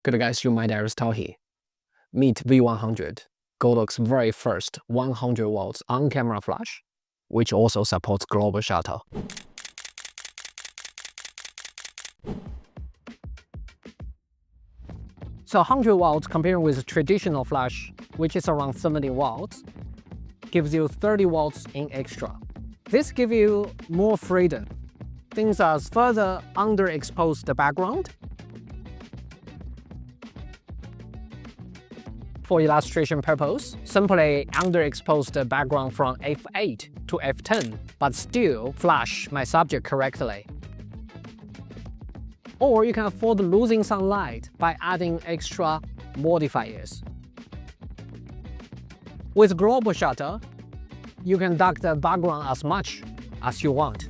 Good guys, you might Aries Tao here. Meet V100, Godox very first 100 watts on-camera flash, which also supports global shutter. So 100 watts compared with traditional flash, which is around 70 watts, gives you 30 watts in extra. This gives you more freedom. Things are further underexposed the background. For illustration purpose, simply underexpose the background from f8 to f10, but still flash my subject correctly. Or you can afford losing some light by adding extra modifiers. With global shutter, you can dark the background as much as you want.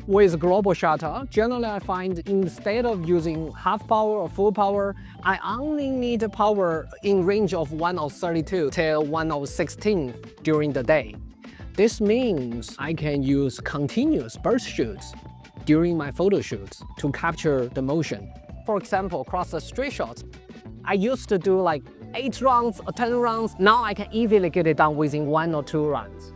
With global shutter, generally I find instead of using half power or full power, I only need power in range of 1/32 till 1/16 during the day. This means I can use continuous burst shoots during my photo shoots to capture the motion. For example, across the street shots, I used to do like 8 rounds or 10 rounds. Now I can easily get it done within 1 or 2 rounds.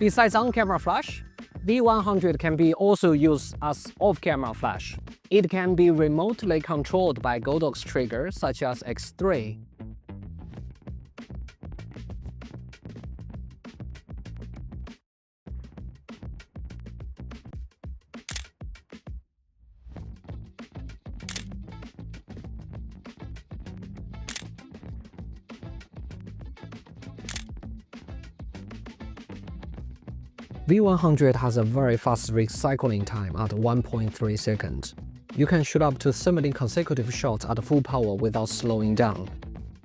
Besides on-camera flash, V100 can be also used as off-camera flash. It can be remotely controlled by Godox triggers such as X3. V100 has a very fast recycling time at 1.3 seconds. You can shoot up to 17 consecutive shots at full power without slowing down.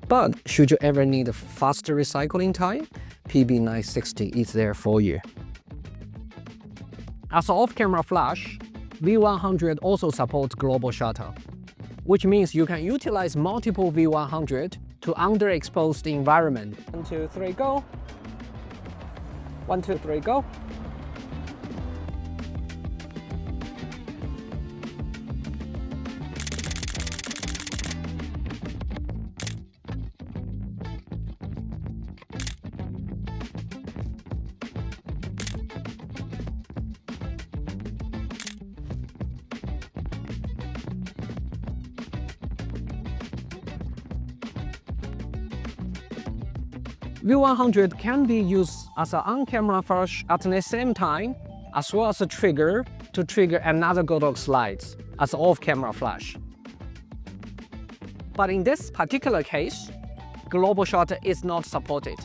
But should you ever need a faster recycling time, PB960 is there for you. As an off-camera flash, V100 also supports global shutter, which means you can utilize multiple V100 to underexpose the environment. 1, 2, 3, go. 1, 2, 3, go. V100 can be used as an on-camera flash at the same time, as well as a trigger to trigger another Godox light as an off-camera flash. But in this particular case, global shutter is not supported.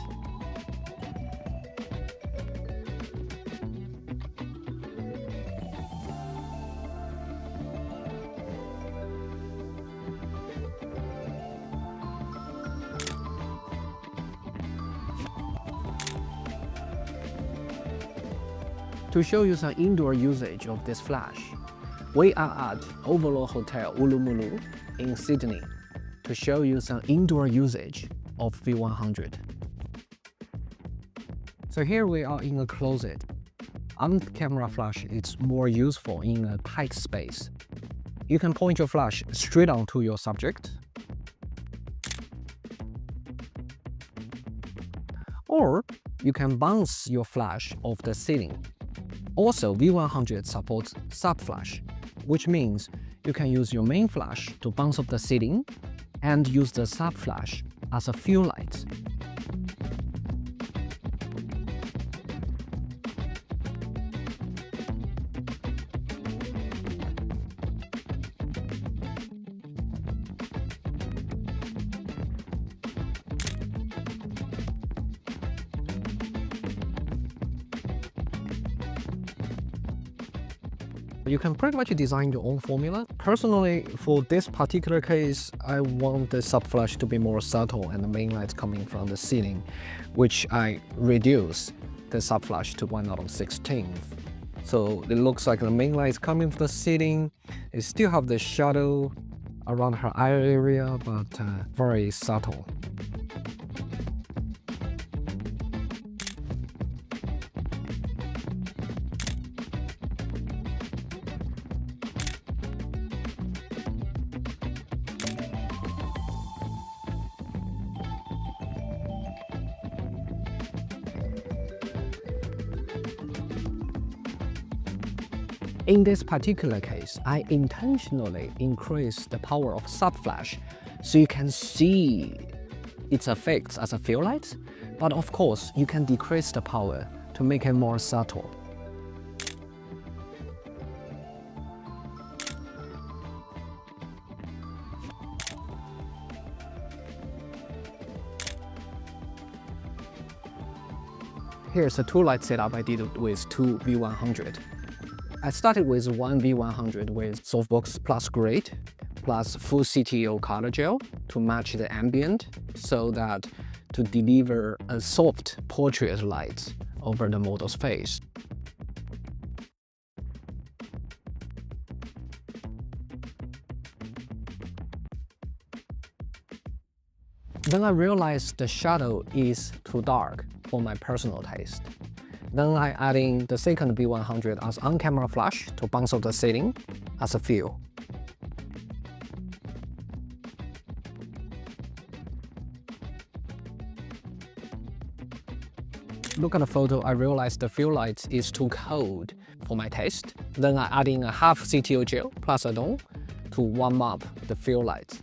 To show you some indoor usage of this flash, we are at Overlook Hotel Ulumulu in Sydney to show you some indoor usage of V100. So here we are in a closet. On-camera flash is more useful in a tight space. You can point your flash straight onto your subject, or you can bounce your flash off the ceiling. Also, V100 supports sub-flash, which means you can use your main flash to bounce off the ceiling and use the sub-flash as a fuel light. You can pretty much design your own formula. Personally, for this particular case, I want the subflash to be more subtle and the main light coming from the ceiling, which I reduce the subflash to 1/16. So it looks like the main light is coming from the ceiling. It still have the shadow around her eye area, but very subtle. In this particular case, I intentionally increase the power of subflash so you can see its effects as a fill light, but of course you can decrease the power to make it more subtle. Here's the two light setup I did with two V100. I started with one V100 with softbox plus grid plus full CTO color gel to match the ambient so that to deliver a soft portrait light over the model's face. Then I realized the shadow is too dark for my personal taste. Then I add in the second V100 as on-camera flash to bounce off the ceiling as a fill. Look at the photo, I realized the fill light is too cold for my taste. Then I add in a half CTO gel plus a dome to warm up the fill light.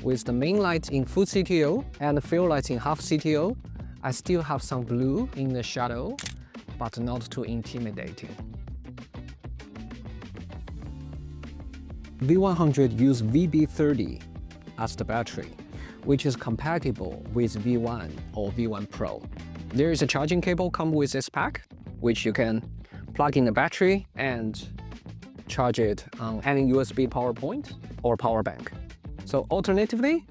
With the main light in full CTO and the fill light in half CTO, I still have some blue in the shadow, but not too intimidating. V100 use VB30 as the battery, which is compatible with V1 or V1 Pro. There is a charging cable come with this pack, which you can plug in the battery and charge it on any USB power point or power bank. So alternatively,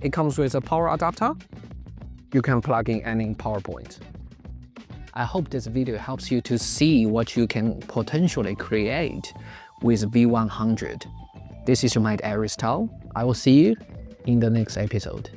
it comes with a power adapter. You can plug in any power point. I hope this video helps you to see what you can potentially create with V100. This is your mind, Aries Tao. I will see you in the next episode.